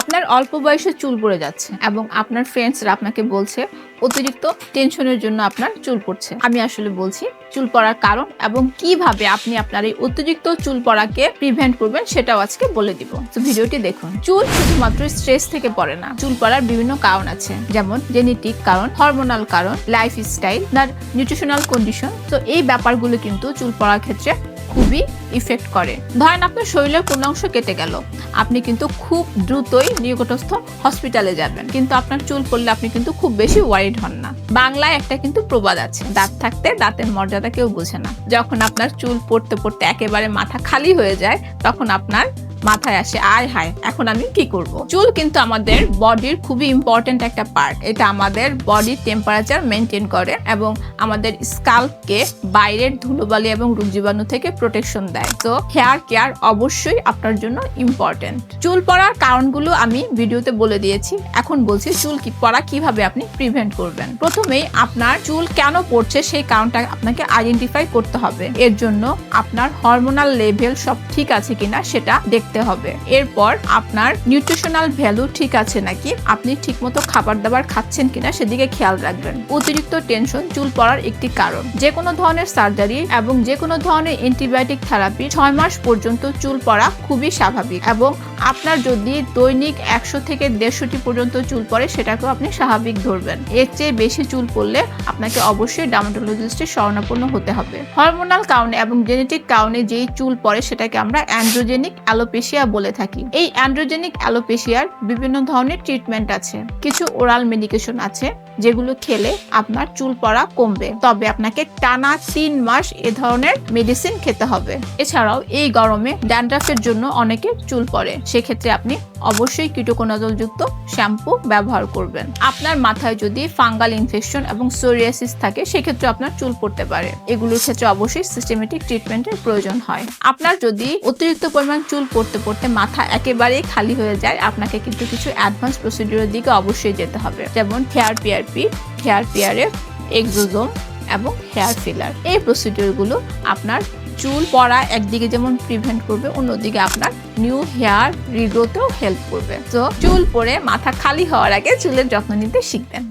আপনার অল্প বয়সে চুল পড়ে যাচ্ছে এবং আপনার ফ্রেন্ডসরা আপনাকে বলছে অতিরিক্ত টেনশনের জন্য আপনার চুল পড়ছে। আমি আসলে বলছি চুল পড়ার কারণ এবং কিভাবে আপনি আপনার এই অতিরিক্ত চুল পড়াকে প্রিভেন্ট করবেন সেটাও আজকে বলে দিব। তো ভিডিওটি দেখুন। চুল শুধুমাত্র স্ট্রেস থেকে পড়ে না, চুল পড়ার বিভিন্ন কারণ আছে, যেমন জেনেটিক কারণ, হরমোনাল কারণ, লাইফস্টাইল, তার নিউট্রিশনাল কন্ডিশন। তো এই ব্যাপারগুলো কিন্তু চুল পড়ার ক্ষেত্রে খুবই ইফেক্ট করে। ধরেন আপনার শরীরের কোনো অংশ কেটে গেল, আপনি কিন্তু খুব দ্রুতই নিকটস্থ হসপিটালে যাবেন, কিন্তু আপনার চুল পড়লে আপনি কিন্তু খুব বেশি ওয়ারিড হন না। বাংলায় একটা কিন্তু প্রবাদ আছে, দাঁত থাকতে দাঁতের মর্যাদা কেউ বোঝে না। যখন আপনার চুল পড়তে পড়তে একেবারে মাথা খালি হয়ে যায়, তখন আপনার মাথায় আসে আয় হায় এখন আমি কি করব। চুল কিন্তু আমাদের বডির খুবই ইম্পর্টেন্ট একটা পার্ট। এটা আমাদের বডির টেম্পারেচার মেনটেন করে এবং আমাদের স্কাল্পকে বাইরের ধুলোবালি এবং রোগ জীবাণু থেকে প্রোটেকশন দেয়। তো হেয়ার কেয়ার অবশ্যই আপনার জন্য ইম্পর্টেন্ট। চুল পড়ার কারণগুলো আমি ভিডিওতে বলে দিয়েছি, এখন বলছি চুল পড়া কিভাবে আপনি প্রিভেন্ট করবেন। প্রথমেই আপনার চুল কেন পড়ছে সেই কারণটা আপনাকে আইডেন্টিফাই করতে হবে। এর জন্য আপনার হরমোনাল লেভেল সব ঠিক আছে কিনা সেটা দেখতে হবে। এরপর আপনার নিউট্রিশনাল ভ্যালু ঠিক আছে নাকি, আপনি ঠিকমতো খাবার দাবার খাচ্ছেন কিনা সেদিকে খেয়াল রাখবেন। অতিরিক্ত টেনশন চুল পড়ার একটি কারণ। যে কোনো ধরনের সার্জারি এবং যে কোনো ধরনের অ্যান্টিবায়োটিক থেরাপি 6 মাস পর্যন্ত চুল পড়া খুবই স্বাভাবিক, এবং আপনার যদি দৈনিক 100 থেকে 150টি পর্যন্ত চুল পড়ে সেটাকেও আপনি স্বাভাবিক ধরবেন। এর চেয়ে বেশি চুল পড়লে আপনাকে অবশ্যই ডার্মাটোলজিস্টের শরণাপন্ন হতে হবে। হরমোনাল কারণে এবং জেনেটিক কারণে যেই চুল পড়ে সেটাকে আমরা অ্যান্ড্রোজেনিক অ্যালোপেশিয়া বলে থাকি। এই অ্যান্ড্রোজেনিক অ্যালোপেশিয়ার বিভিন্ন ধরনের ট্রিটমেন্ট আছে। কিছু ওরাল মেডিকেশন আছে যেগুলো খেলে আপনার চুল পড়া কমবে, তবে আপনাকে টানা 3 মাস এ ধরনের মেডিসিন খেতে হবে। এছাড়াও এই গরমে ড্যান্ড্রাফের জন্য অনেকে চুল পড়ে, সেক্ষেত্রে আপনি অবশ্যই কিটোকোনাজল যুক্ত শ্যাম্পু ব্যবহার করবেন। আপনার মাথায় যদি ফাঙ্গাল ইনফেকশন এবং সোরিয়াসিস থাকে সেক্ষেত্রে আপনার চুল পড়তে পারে। এগুলোর ক্ষেত্রে অবশ্যই সিস্টেমেটিক ট্রিটমেন্টের প্রয়োজন হয়। আপনার যদি অতিরিক্ত পরিমাণ চুল পড়তে পড়তে মাথা একেবারেই খালি হয়ে যায়, আপনাকে কিন্তু কিছু অ্যাডভান্স প্রসিডিউরের দিকে অবশ্যই যেতে হবে, যেমন হেয়ার পিআরপি, হেয়ার পিআরএফ, এক্সোজোম এবং হেয়ার ফিলার। এই প্রসিডিউরগুলো আপনার চুল পড়া একদিকে যেমন প্রিভেন্ট করবে, অন্যদিকে আপনার নিউ হেয়ার রিগ্রোথেও হেল্প করবে। তো চুল পড়ে মাথা খালি হওয়ার আগে চুলের যত্ন নিতে শিখবেন।